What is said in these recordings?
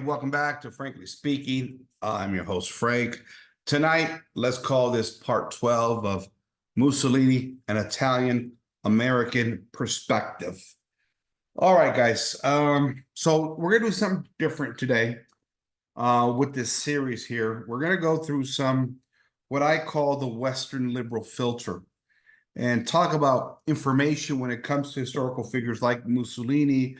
welcome back to Frankly Speaking. I'm your host, Frank. Tonight, let's call this part 12 of Mussolini, an Italian-American perspective. All right, guys. So we're going to do something different today with this series here. We're going to go through what I call the Western liberal filter and talk about information when it comes to historical figures like Mussolini,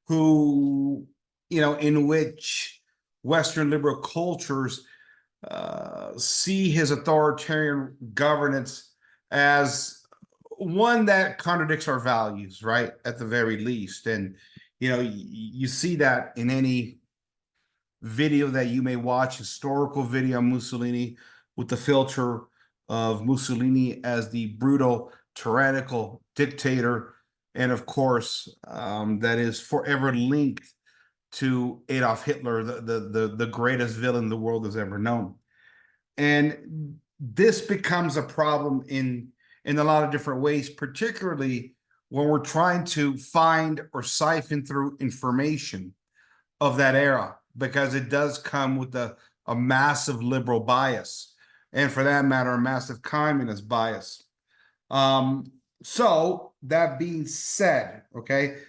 who, in which Western liberal cultures see his authoritarian governance as one that contradicts our values, right? At the very least. And, you see that in any video that you may watch, historical video on Mussolini, with the filter of Mussolini as the brutal, tyrannical dictator. And of course, that is forever linked to Adolf Hitler, the greatest villain the world has ever known. And this becomes a problem in a lot of different ways, particularly when we're trying to find or siphon through information of that era, because it does come with a massive liberal bias, and for that matter, a massive communist bias. So that being said, okay,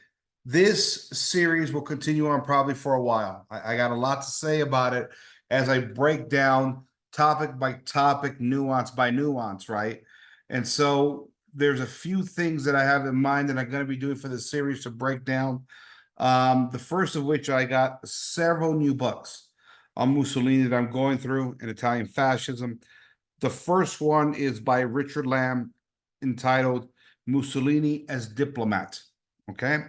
this series will continue on probably for a while. I got a lot to say about it as I break down topic by topic, nuance by nuance, right? And so there's a few things that I have in mind that I'm going to be doing for this series to break down. The first of which, I got several new books on Mussolini that I'm going through in Italian fascism. The first one is by Richard Lamb, entitled Mussolini as Diplomat. Okay.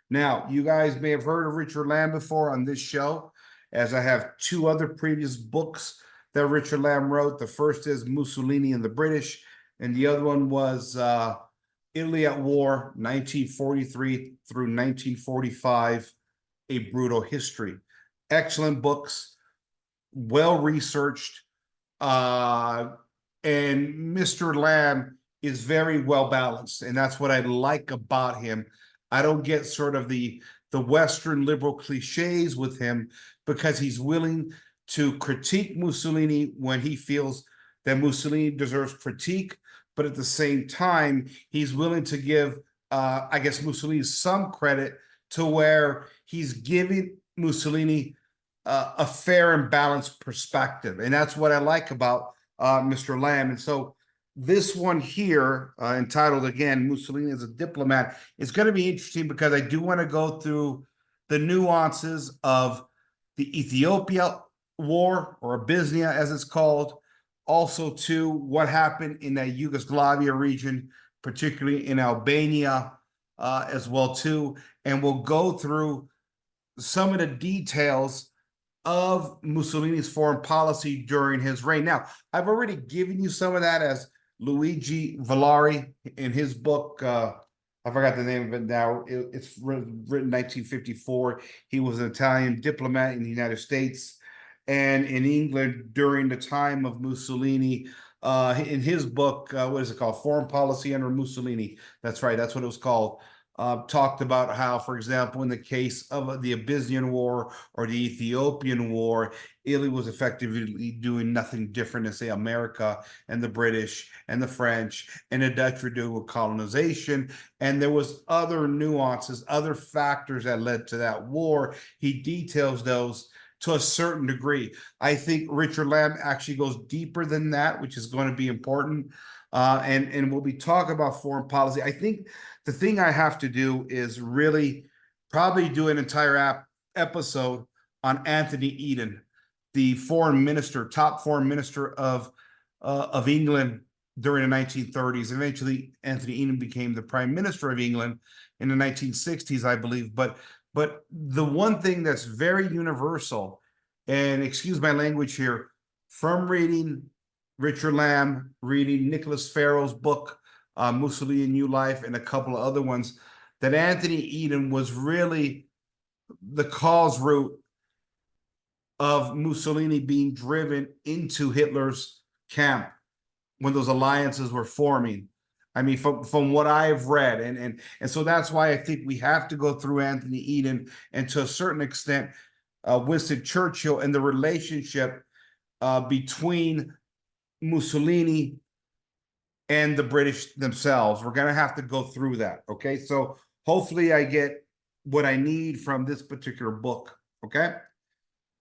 Now, you guys may have heard of Richard Lamb before on this show, as I have two other previous books that Richard Lamb wrote. The first is Mussolini and the British, and the other one was Italy at War, 1943 through 1945, A Brutal History. Excellent books, well-researched, and Mr. Lamb is very well-balanced, and that's what I like about him. I don't get sort of the Western liberal cliches with him, because he's willing to critique Mussolini when he feels that Mussolini deserves critique, but at the same time, he's willing to give, I guess, Mussolini some credit, to where he's giving Mussolini a fair and balanced perspective. And that's what I like about Mr. Lamb. And so this one here, entitled, again, Mussolini as a Diplomat, is going to be interesting, because I do want to go through the nuances of the Ethiopia War, or Abyssinia as it's called. Also, too, what happened in the Yugoslavia region, particularly in Albania, as well, too. And we'll go through some of the details of Mussolini's foreign policy during his reign. Now, I've already given you some of that, as Luigi Villari, in his book, I forgot the name of it now. It's written in 1954. He was an Italian diplomat in the United States and in England during the time of Mussolini. In his book, what is it called? Foreign Policy Under Mussolini. That's right. That's what it was called. Talked about how, for example, in the case of the Abyssinian War or the Ethiopian War, Italy was effectively doing nothing different than, say, America and the British and the French and the Dutch were doing with colonization. And there was other nuances, other factors that led to that war. He details those to a certain degree. I think Richard Lamb actually goes deeper than that, which is going to be important. And we'll be talking about foreign policy. I think the thing I have to do is really probably do an entire episode on Anthony Eden, the foreign minister, top foreign minister of England during the 1930s. Eventually, Anthony Eden became the prime minister of England in the 1960s, I believe. But the one thing that's very universal, and excuse my language here, from reading Richard Lamb, reading Nicholas Farrell's book, Mussolini in New Life, and a couple of other ones, that Anthony Eden was really the cause root of Mussolini being driven into Hitler's camp when those alliances were forming. I mean, from what I've read, and so that's why I think we have to go through Anthony Eden, and to a certain extent, Winston Churchill and the relationship between Mussolini and the British themselves. We're going to have to go through that. Okay. So hopefully I get what I need from this particular book. Okay.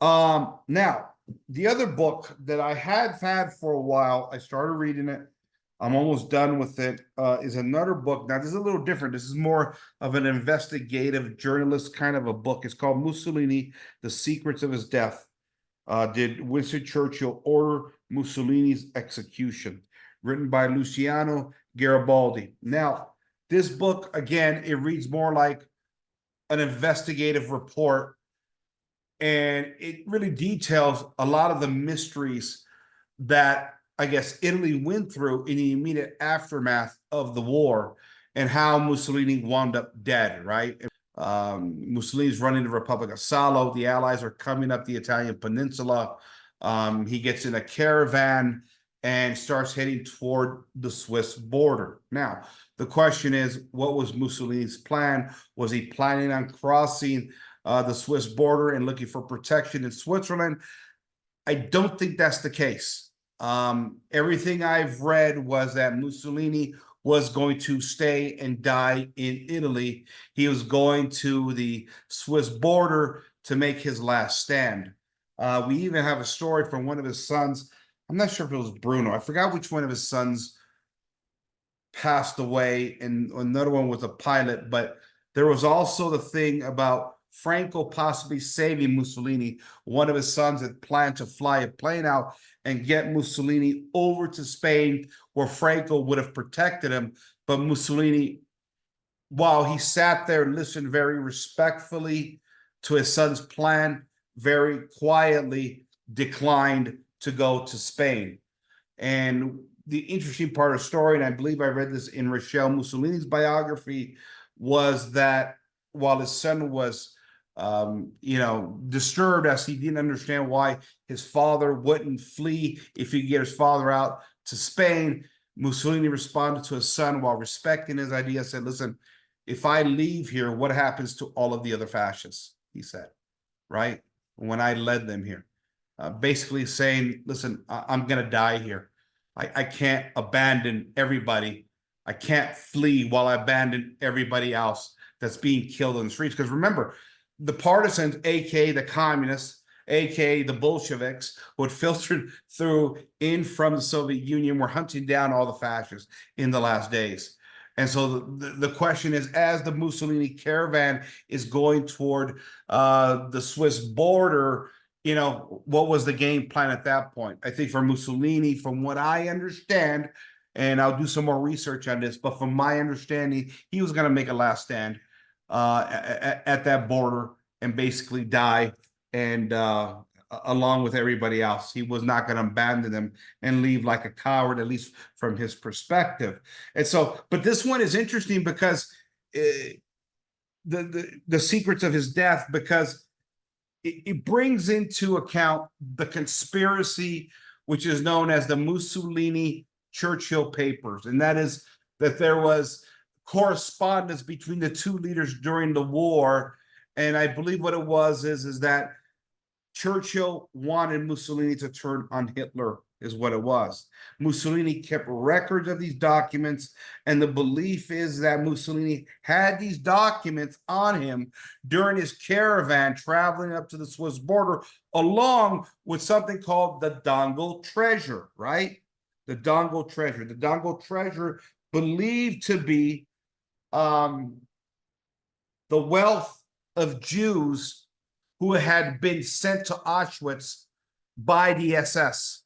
Now, the other book that I had for a while, I started reading it. I'm almost done with it. Is another book. Now, this is a little different. This is more of an investigative journalist kind of a book. It's called Mussolini, The Secrets of His Death. Did Winston Churchill order Mussolini's execution? Written by Luciano Garibaldi. Now, this book, again, it reads more like an investigative report, and it really details a lot of the mysteries that I guess Italy went through in the immediate aftermath of the war and how Mussolini wound up dead, right? Mussolini's running the Republic of Salo. The Allies are coming up the Italian peninsula. He gets in a caravan and starts heading toward the Swiss border. Now, the question is, what was Mussolini's plan? Was he planning on crossing the Swiss border and looking for protection in Switzerland? I don't think that's the case. Everything I've read was that Mussolini was going to stay and die in Italy. He was going to the Swiss border to make his last stand. We even have a story from one of his sons. I'm not sure if it was Bruno. I forgot which one of his sons passed away, and another one was a pilot. But there was also the thing about Franco possibly saving Mussolini. One of his sons had planned to fly a plane out and get Mussolini over to Spain, where Franco would have protected him. But Mussolini, while he sat there and listened very respectfully to his son's plan, very quietly declined to go to Spain. And the interesting part of the story, and I believe I read this in Rochelle Mussolini's biography, was that while his son was disturbed as he didn't understand why his father wouldn't flee if he could get his father out to Spain, Mussolini responded to his son while respecting his idea, said, listen, if I leave here, what happens to all of the other fascists? He said, right? When I led them here. Basically saying, listen, I'm going to die here. I can't abandon everybody. I can't flee while I abandon everybody else that's being killed in the streets. Because remember, the partisans, aka the communists, aka the Bolsheviks, who had filtered through in from the Soviet Union, were hunting down all the fascists in the last days. And so the question is, as the Mussolini caravan is going toward the Swiss border, what was the game plan at that point? I think for Mussolini, from what I understand, and I'll do some more research on this, but from my understanding, he was going to make a last stand at that border and basically die, and along with everybody else. He was not going to abandon them and leave like a coward, at least from his perspective. And so, but this one is interesting because the secrets of his death, because it brings into account the conspiracy, which is known as the Mussolini-Churchill Papers, and that is that there was correspondence between the two leaders during the war. And I believe what it was is that Churchill wanted Mussolini to turn on Hitler, is what it was. Mussolini kept records of these documents, and the belief is that Mussolini had these documents on him during his caravan traveling up to the Swiss border, along with something called the Dongle Treasure, right? The Dongle Treasure. The Dongle Treasure believed to be the wealth of Jews who had been sent to Auschwitz by the SS,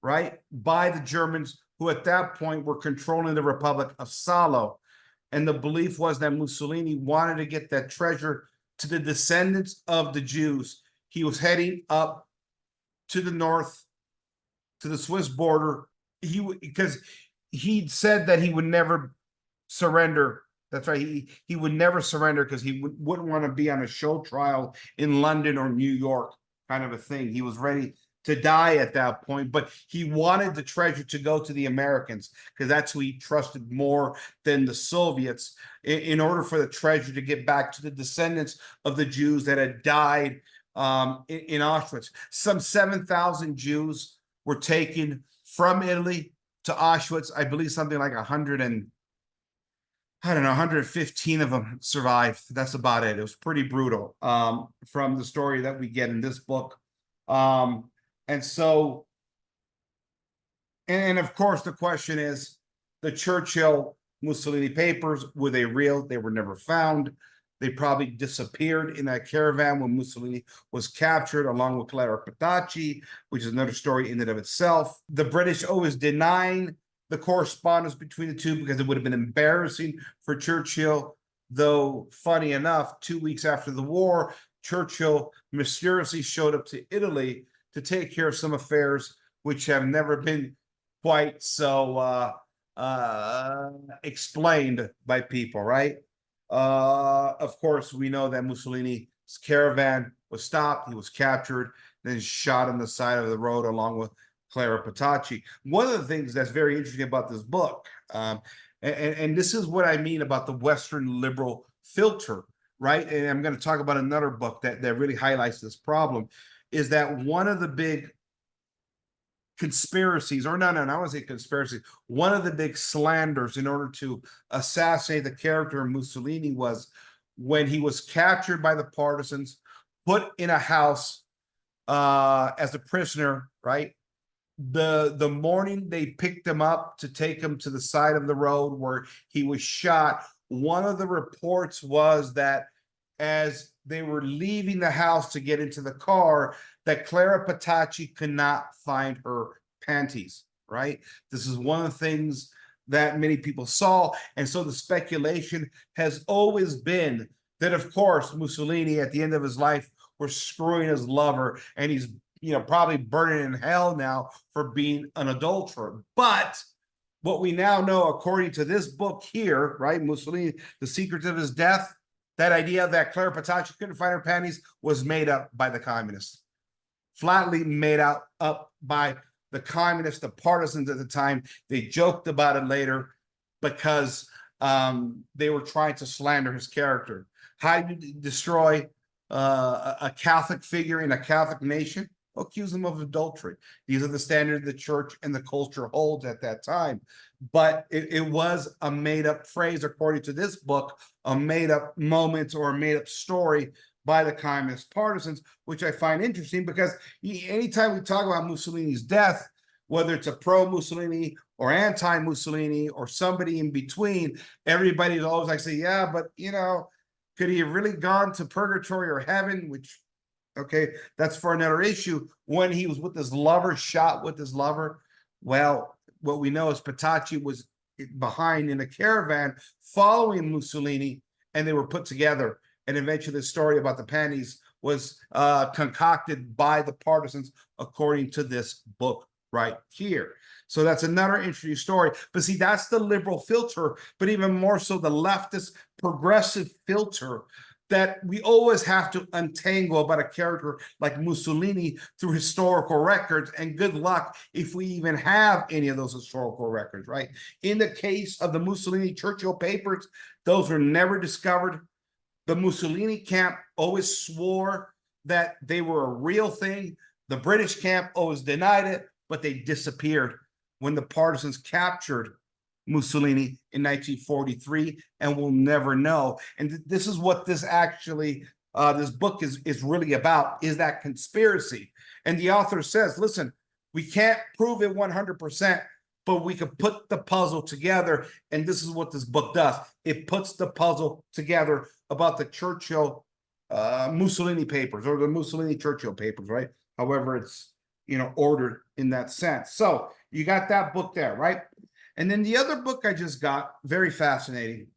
right? By the Germans, who at that point were controlling the Republic of Salo. And the belief was that Mussolini wanted to get that treasure to the descendants of the Jews. He was heading up to the north, to the Swiss border, because he'd said that he would never surrender. That's right. He would never surrender because he wouldn't want to be on a show trial in London or New York, kind of a thing. He was ready to die at that point, but he wanted the treasure to go to the Americans because that's who he trusted more than the Soviets, in order for the treasure to get back to the descendants of the Jews that had died in Auschwitz. Some 7,000 Jews were taken from Italy to Auschwitz. I believe something like 115 of them survived. That's about it. It was pretty brutal, from the story that we get in this book. And so, and of course, the question is, the Churchill Mussolini papers, were they real? They were never found. They probably disappeared in that caravan when Mussolini was captured, along with Clara Petacci, which is another story in and of itself. The British always denying the correspondence between the two because it would have been embarrassing for Churchill. Though, funny enough, 2 weeks after the war, Churchill mysteriously showed up to Italy to take care of some affairs which have never been quite so explained by people, right? Of course, we know that Mussolini's caravan was stopped. He was captured, then shot on the side of the road along with Clara Petacci. One of the things that's very interesting about this book, and this is what I mean about the Western liberal filter, right? And I'm going to talk about another book that really highlights this problem, is that one of the big conspiracies, or no, I want to say conspiracy. One of the big slanders in order to assassinate the character of Mussolini was when he was captured by the partisans, put in a house as a prisoner, right? The morning they picked him up to take him to the side of the road where he was shot, one of the reports was that as they were leaving the house to get into the car, that Clara Petacci could not find her panties, right? This is one of the things that many people saw. And so the speculation has always been that, of course, Mussolini at the end of his life was screwing his lover, and he's, probably burning in hell now for being an adulterer. But what we now know, according to this book here, right, Mussolini, The Secrets of His Death, that idea that Clara Petacci couldn't find her panties was made up by the communists. Flatly made up by the communists, the partisans at the time. They joked about it later because they were trying to slander his character. How do you destroy a Catholic figure in a Catholic nation? Accuse them of adultery. These are the standards the church and the culture holds at that time. But it was a made-up phrase, according to this book, a made-up moment or a made-up story by the communist partisans, which I find interesting because anytime we talk about Mussolini's death, whether it's a pro-Mussolini or anti-Mussolini or somebody in between, everybody's always like, say, yeah, but, could he have really gone to purgatory or heaven, which, okay, that's for another issue. When he was with his lover, shot with his lover, well, what we know is Petacci was behind in a caravan following Mussolini, and they were put together. And eventually the story about the panties was concocted by the partisans, according to this book right here. So that's another interesting story. But see, that's the liberal filter, but even more so the leftist progressive filter that we always have to untangle about a character like Mussolini through historical records, and good luck if we even have any of those historical records, right? In the case of the Mussolini-Churchill papers, those were never discovered. The Mussolini camp always swore that they were a real thing. The British camp always denied it, but they disappeared when the partisans captured Mussolini in 1943, and we'll never know. And this is what this actually, this book is really about, is that conspiracy. And the author says, listen, we can't prove it 100%, but we could put the puzzle together. And this is what this book does. It puts the puzzle together about the Churchill Mussolini papers, or the Mussolini Churchill papers, right? However it's, ordered in that sense. So you got that book there, right? And then the other book I just got, very fascinating,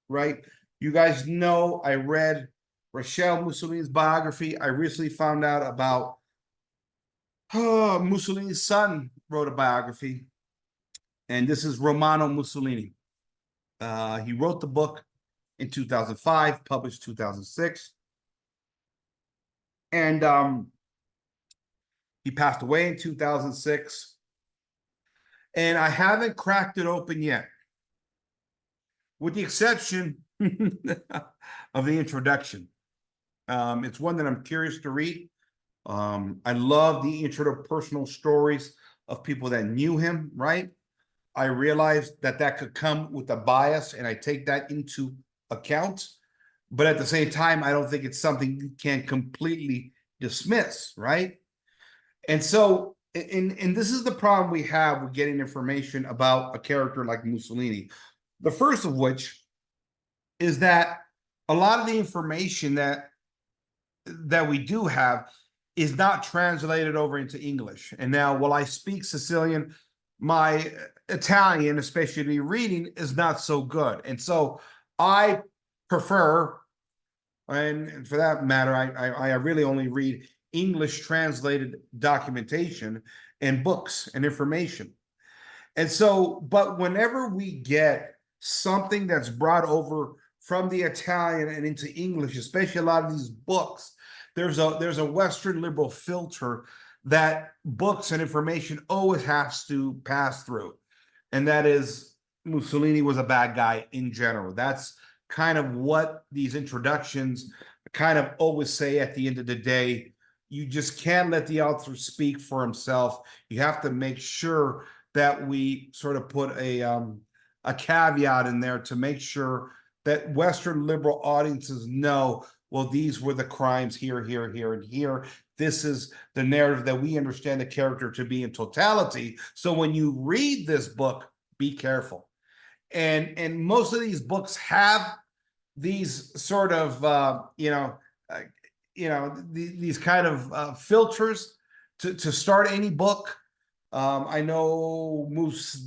right? You guys know I read Rochelle Mussolini's biography. I recently found out about Mussolini's son wrote a biography, and this is Romano Mussolini. He wrote the book in 2005, published 2006. And he passed away in 2006. And I haven't cracked it open yet, with the exception of the introduction. It's one that I'm curious to read. I love the interpersonal stories of people that knew him, right? I realized that that could come with a bias, and I take that into account. But at the same time, I don't think it's something you can completely dismiss, right? And so, and this is the problem we have with getting information about a character like Mussolini. The first of which is that a lot of the information that we do have is not translated over into English. And now, while I speak Sicilian, my Italian, especially reading, is not so good. And so I prefer, and for that matter, I really only read English translated documentation and books and information. And so, but whenever we get something that's brought over from the Italian and into English, especially a lot of these books, there's a Western liberal filter that books and information always has to pass through. And that is, Mussolini was a bad guy in general. That's kind of what these introductions kind of always say at the end of the day. You just can't let the author speak for himself. You have to make sure that we sort of put a caveat in there to make sure that Western liberal audiences know, well, these were the crimes here, here, here, and here. This is the narrative that we understand the character to be in totality. So when you read this book, be careful. And most of these books have these sort of these kind of filters to start any book. I know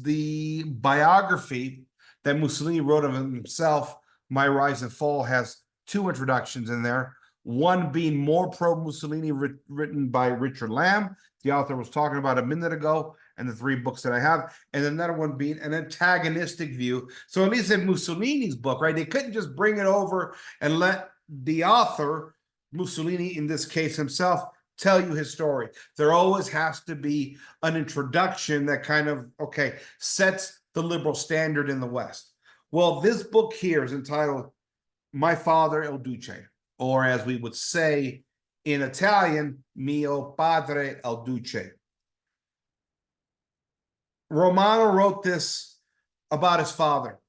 the biography that Mussolini wrote of himself, My Rise and Fall, has 2 introductions in there. One being more pro-Mussolini, written by Richard Lamb, the author was talking about a minute ago, and the 3 books that I have, and another one being an antagonistic view. So at least in Mussolini's book, right, they couldn't just bring it over and let the author, Mussolini in this case himself, tell you his story. There always has to be an introduction that kind of, okay, sets the liberal standard in the West. Well, this book here is entitled My Father Il Duce, or as we would say in Italian, Mio Padre il Duce. Romano wrote this about his father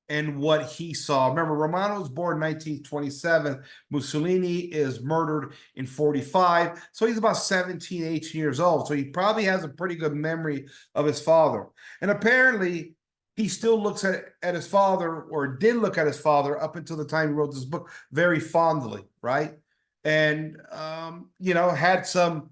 and what he saw. Remember, Romano was born in 1927. Mussolini is murdered in 45. So he's about 17, 18 years old. So he probably has a pretty good memory of his father. And apparently, he still looks at his father, or did look at his father up until the time he wrote this book, very fondly, right? And, had some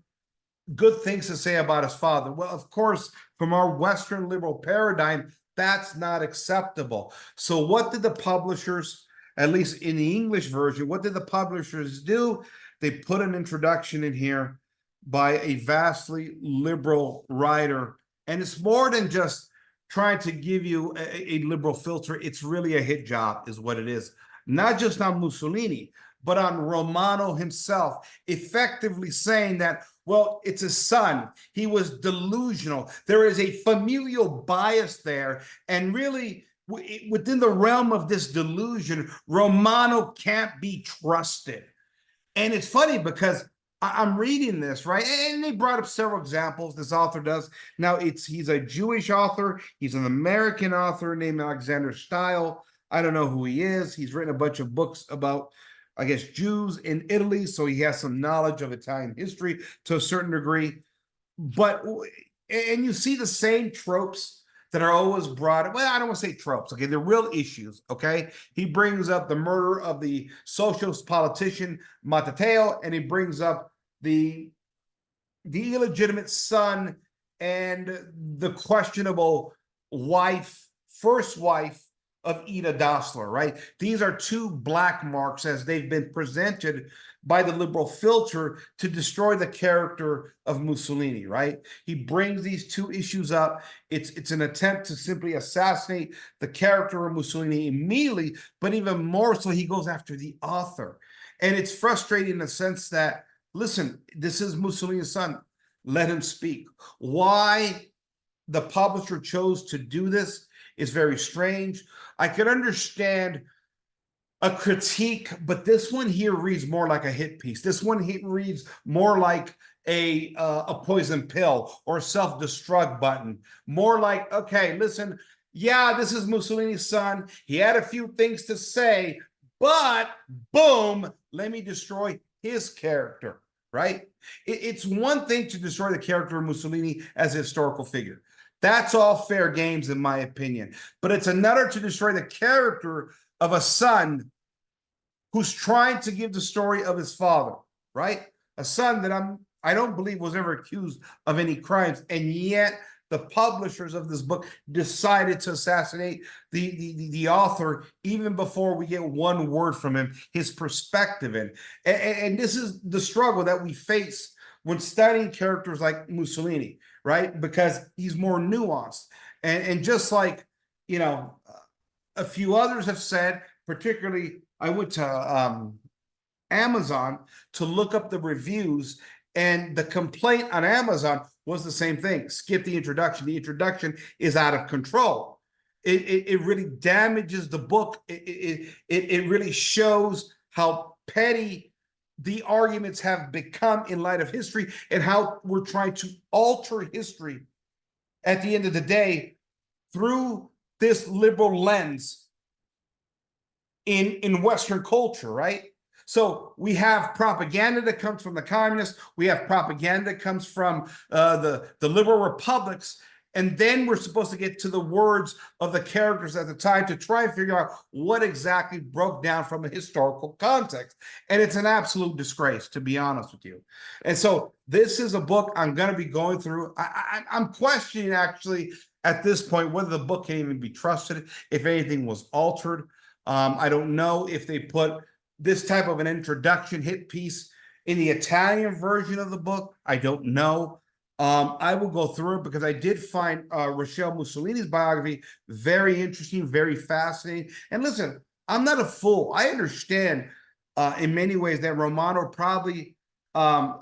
good things to say about his father. Well, of course, from our Western liberal paradigm, that's not acceptable. So what did the publishers, at least in the English version, what did the publishers do? They put an introduction in here by a vastly liberal writer. And it's more than just trying to give you a liberal filter. It's really a hit job, is what it is. Not just on Mussolini, but on Romano himself, effectively saying that, well, it's his son. He was delusional. There is a familial bias there. And really, within the realm of this delusion, Romano can't be trusted. And it's funny because I'm reading this, right? And they brought up several examples, this author does. Now, he's a Jewish author. He's an American author named Alexander Stile. I don't know who he is. He's written a bunch of books about, I guess, Jews in Italy, so he has some knowledge of Italian history to a certain degree. And you see the same tropes that are always brought. Well, I don't want to say tropes, okay? They're real issues, okay? He brings up the murder of the socialist politician Matteo, and he brings up the illegitimate son and the questionable first wife of Ida Dassler, right? These are 2 black marks as they've been presented by the liberal filter to destroy the character of Mussolini, right? He brings these 2 issues up. It's an attempt to simply assassinate the character of Mussolini immediately, but even more so, he goes after the author. And it's frustrating in the sense that, listen, this is Mussolini's son. Let him speak. Why the publisher chose to do this is very strange. I could understand a critique, but this one here reads more like a hit piece. This one here reads more like a poison pill or self-destruct button. More like, okay, listen, yeah, this is Mussolini's son. He had a few things to say, but boom, let me destroy his character, right? It's one thing to destroy the character of Mussolini as a historical figure. That's all fair games, in my opinion. But it's another to destroy the character of a son who's trying to give the story of his father, right? A son that I don't believe was ever accused of any crimes, and yet the publishers of this book decided to assassinate the author even before we get one word from him, his perspective in. And this is the struggle that we face when studying characters like Mussolini, right? Because he's more nuanced. And just like, you know, a few others have said, particularly I went to Amazon to look up the reviews, and the complaint on Amazon was the same thing. Skip the introduction. The introduction is out of control. It really damages the book. It really shows how petty the arguments have become in light of history and how we're trying to alter history at the end of the day through this liberal lens in Western culture, right? So we have propaganda that comes from the communists. We have propaganda that comes from the liberal republics. And then we're supposed to get to the words of the characters at the time to try and figure out what exactly broke down from a historical context. And it's an absolute disgrace, to be honest with you. And so this is a book I'm going to be going through. I'm questioning, actually, at this point, whether the book can even be trusted, if anything was altered. I don't know if they put this type of an introduction hit piece in the Italian version of the book. I don't know. I will go through it because I did find Rochelle Mussolini's biography very interesting, very fascinating. And listen, I'm not a fool. I understand in many ways that Romano probably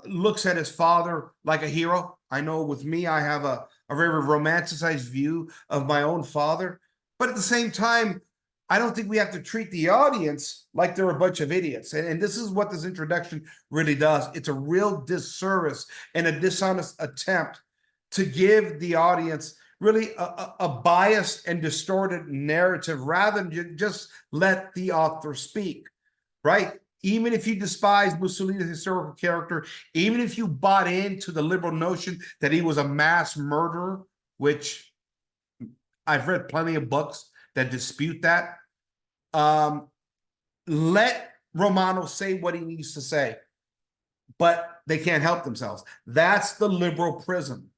looks at his father like a hero. I know with me, I have a very romanticized view of my own father. But at the same time, I don't think we have to treat the audience like they're a bunch of idiots. And this is what this introduction really does. It's a real disservice and a dishonest attempt to give the audience really a biased and distorted narrative rather than just let the author speak, right? Even if you despise Mussolini's historical character, even if you bought into the liberal notion that he was a mass murderer, which I've read plenty of books that dispute that. Let Romano say what he needs to say, but they can't help themselves. That's the liberal prism.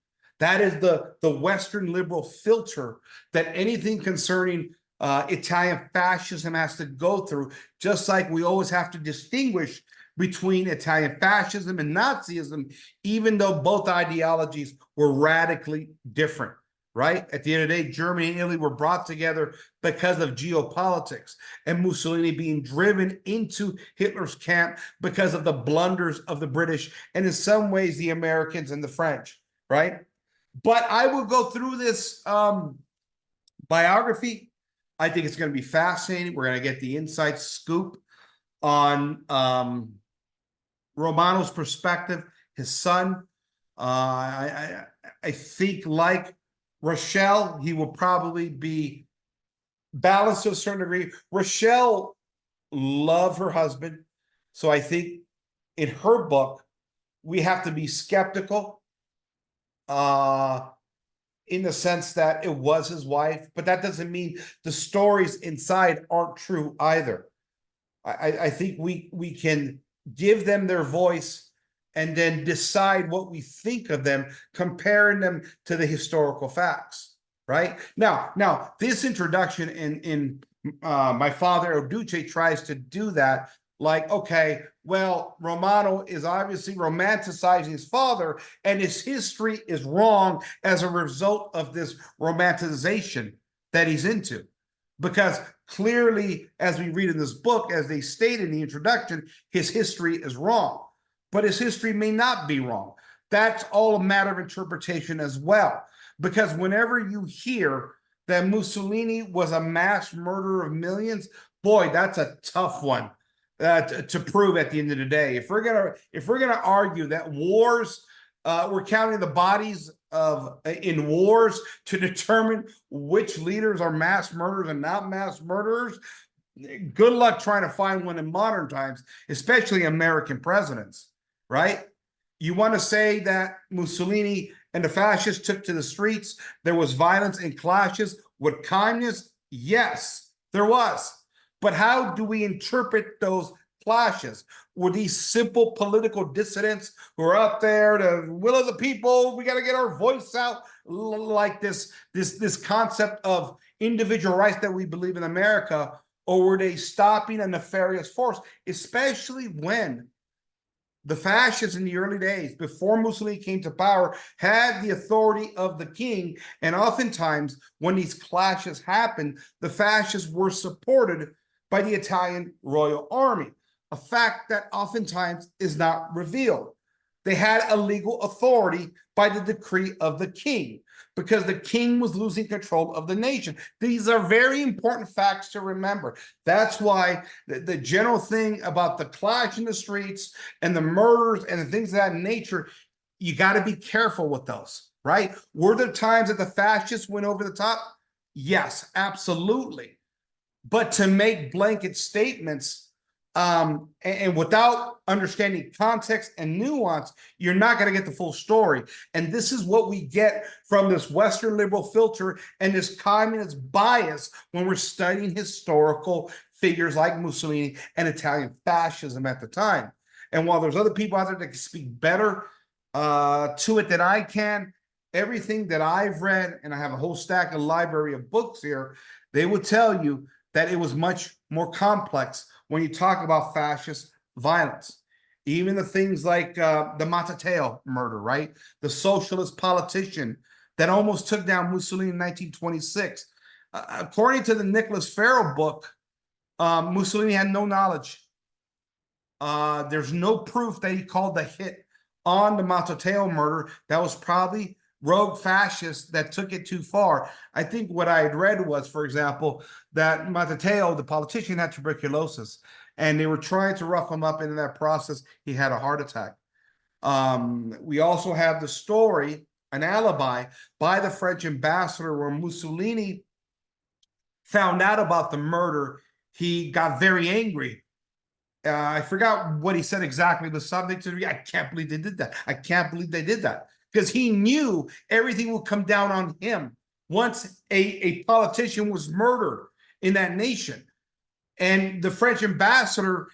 That is the Western liberal filter that anything concerning Italian fascism has to go through, just like we always have to distinguish between Italian fascism and Nazism, even though both ideologies were radically different. Right? At the end of the day, Germany and Italy were brought together because of geopolitics and Mussolini being driven into Hitler's camp because of the blunders of the British and in some ways the Americans and the French, right? But I will go through this biography. I think it's going to be fascinating. We're going to get the inside scoop on Romano's perspective, his son. I think, like Rochelle, he will probably be balanced to a certain degree. Rochelle loved her husband. So I think in her book, we have to be skeptical in the sense that it was his wife, but that doesn't mean the stories inside aren't true either. I think we can give them their voice and then decide what we think of them, comparing them to the historical facts, right? Now this introduction in My Father El Duce tries to do that, like, okay, well, Romano is obviously romanticizing his father, and his history is wrong as a result of this romanticization that he's into. Because clearly, as we read in this book, as they state in the introduction, his history is wrong. But his history may not be wrong. That's all a matter of interpretation as well. Because whenever you hear that Mussolini was a mass murderer of millions, Boy, that's a tough one to prove at the end of the day. If we're gonna argue that wars, we're counting the bodies of in wars to determine which leaders are mass murderers and not mass murderers, good luck trying to find one in modern times, especially American presidents, right? You want to say that Mussolini and the fascists took to the streets, there was violence and clashes with kindness? Yes, there was. But how do we interpret those clashes? Were these simple political dissidents who are out there to will of the people? We got to get our voice out, like this concept of individual rights that we believe in America, or were they stopping a nefarious force, especially when the fascists in the early days, before Mussolini came to power, had the authority of the king. And oftentimes, when these clashes happened, the fascists were supported by the Italian royal army, a fact that oftentimes is not revealed. They had a legal authority by the decree of the king, because the king was losing control of the nation. These are very important facts to remember. That's why the general thing about the clash in the streets and the murders and the things of that nature, you got to be careful with those, right? Were there times that the fascists went over the top? Yes, absolutely. But to make blanket statements and without understanding context and nuance, you're not going to get the full story. And this is what we get from this Western liberal filter and this communist bias when we're studying historical figures like Mussolini and Italian fascism at the time. And while there's other people out there that can speak better to it than I can, everything that I've read, and I have a whole stack of library of books here, they will tell you that it was much more complex when you talk about fascist violence. Even the things like the Matteo murder, right? The socialist politician that almost took down Mussolini in 1926. According to the Nicholas Farrell book, Mussolini had no knowledge. There's no proof that he called the hit on the Matteo murder. That was probably rogue fascists that took it too far. I think what I had read was, for example, that Matteo, the politician, had tuberculosis, and they were trying to rough him up. And in that process, he had a heart attack. We also have the story, an alibi by the French ambassador, where Mussolini found out about the murder. He got very angry. I forgot what he said exactly, but something to me, I can't believe they did that. I can't believe they did that. Because he knew everything would come down on him once a politician was murdered in that nation. And the French ambassador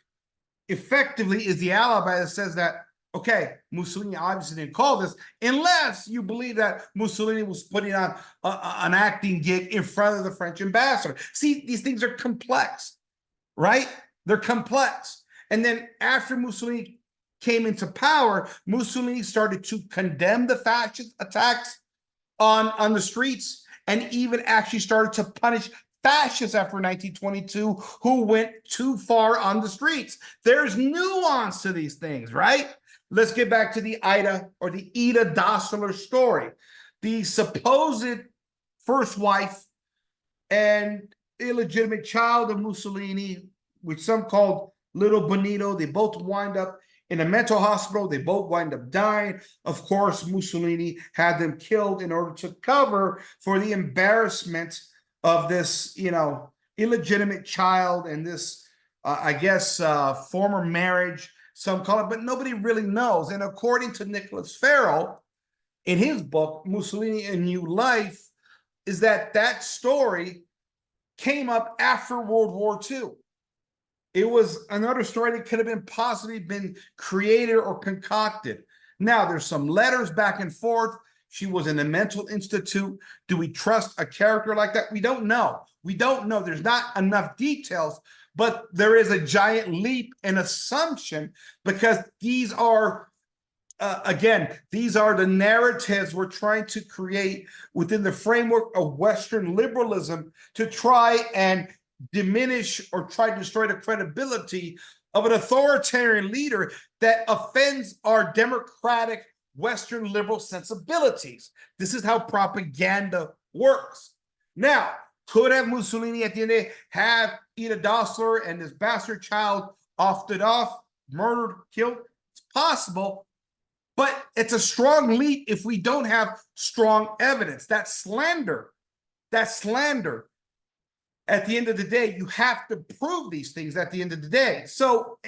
effectively is the alibi that says that, okay, Mussolini obviously didn't call this, unless you believe that Mussolini was putting on an acting gig in front of the French ambassador. See, these things are complex, right? They're complex. And then after Mussolini came into power, Mussolini started to condemn the fascist attacks on the streets, and even actually started to punish fascists after 1922 who went too far on the streets. There's nuance to these things, right? Let's get back to the Ida Dassler story. The supposed first wife and illegitimate child of Mussolini, which some called Little Benito, they both wind up in a mental hospital. They both wind up dying. Of course, Mussolini had them killed in order to cover for the embarrassment of this, illegitimate child and this, former marriage, some call it, but nobody really knows. And according to Nicholas Farrell, in his book, Mussolini: A New Life, is that story came up after World War II. It was another story that could have been possibly been created or concocted. Now, there's some letters back and forth. She was in a mental institute. Do we trust a character like that? We don't know. We don't know. There's not enough details, but there is a giant leap in assumption, because these are, these are the narratives we're trying to create within the framework of Western liberalism to try and diminish or try to destroy the credibility of an authoritarian leader that offends our democratic Western liberal sensibilities. This is how propaganda works. Now, could have Mussolini at the end of the day have Ida Dossler and this bastard child offed off, murdered, killed. It's possible, but it's a strong leap if we don't have strong evidence. That's slander. That's slander. At the end of the day, you have to prove these things at the end of the day. So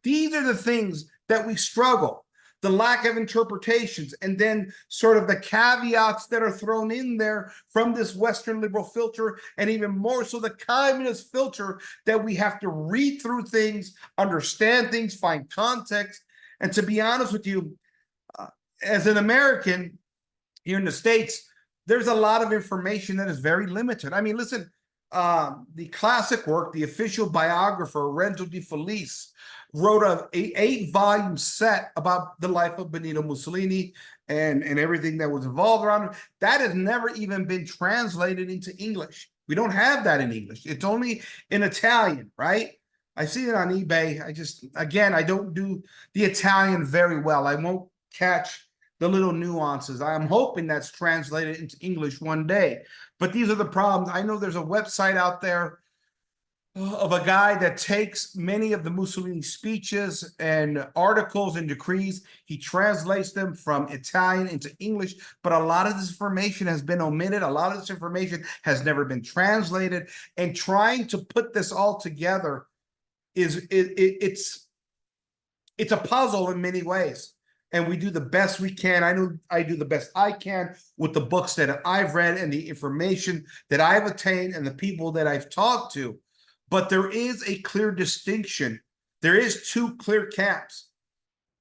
these are the things that we struggle. The lack of interpretations, and then sort of the caveats that are thrown in there from this Western liberal filter, and even more so the communist filter, that we have to read through things, understand things, find context. And to be honest with you, as an American here in the States, there's a lot of information that is very limited. I mean, listen, the classic work, the official biographer, Renzo Di Felice, wrote an 8-volume set about the life of Benito Mussolini and everything that was involved around it. That has never even been translated into English. We don't have that in English. It's only in Italian, right? I see it on eBay. I don't do the Italian very well. I won't catch the little nuances. I'm hoping that's translated into English one day. But these are the problems. I know there's a website out there of a guy that takes many of the Mussolini speeches and articles and decrees. He translates them from Italian into English, but a lot of this information has been omitted. A lot of this information has never been translated. And trying to put this all together it's a puzzle in many ways. And we do the best we can. I know I do the best I can with the books that I've read and the information that I've attained and the people that I've talked to. But there is a clear distinction. There is two clear camps.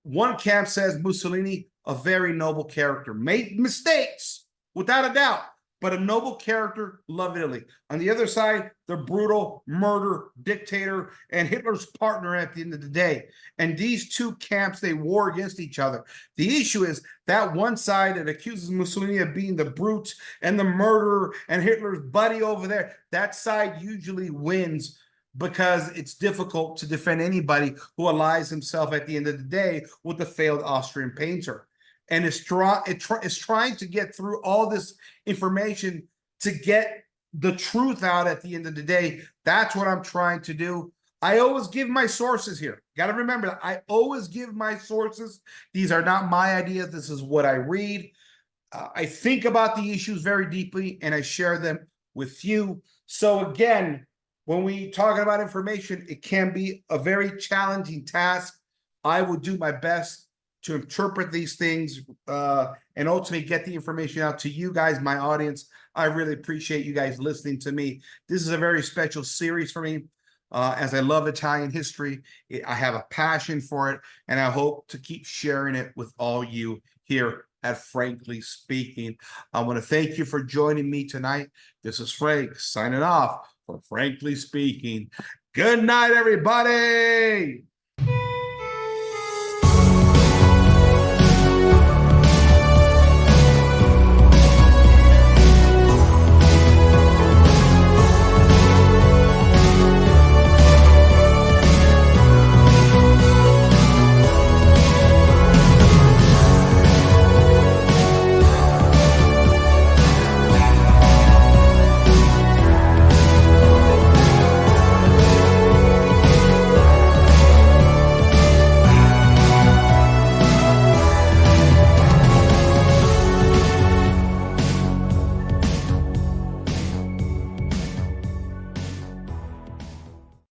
One camp says Mussolini, a very noble character, made mistakes, without a doubt, but a noble character, loved Italy. On the other side, the brutal murder dictator and Hitler's partner at the end of the day. And these two camps, they war against each other. The issue is that one side that accuses Mussolini of being the brute and the murderer and Hitler's buddy over there, that side usually wins, because it's difficult to defend anybody who allies himself at the end of the day with the failed Austrian painter. And it's trying to get through all this information to get the truth out at the end of the day. That's what I'm trying to do. I always give my sources here. Got to remember that. I always give my sources. These are not my ideas. This is what I read. I think about the issues very deeply, and I share them with you. So again, when we talk about information, it can be a very challenging task. I will do my best to interpret these things and ultimately get the information out to you guys, my audience. I really appreciate you guys listening to me. This is a very special series for me. As I love Italian history, I have a passion for it, and I hope to keep sharing it with all you here at Frankly Speaking. I want to thank you for joining me tonight. This is Frank signing off for Frankly Speaking. Good night, everybody.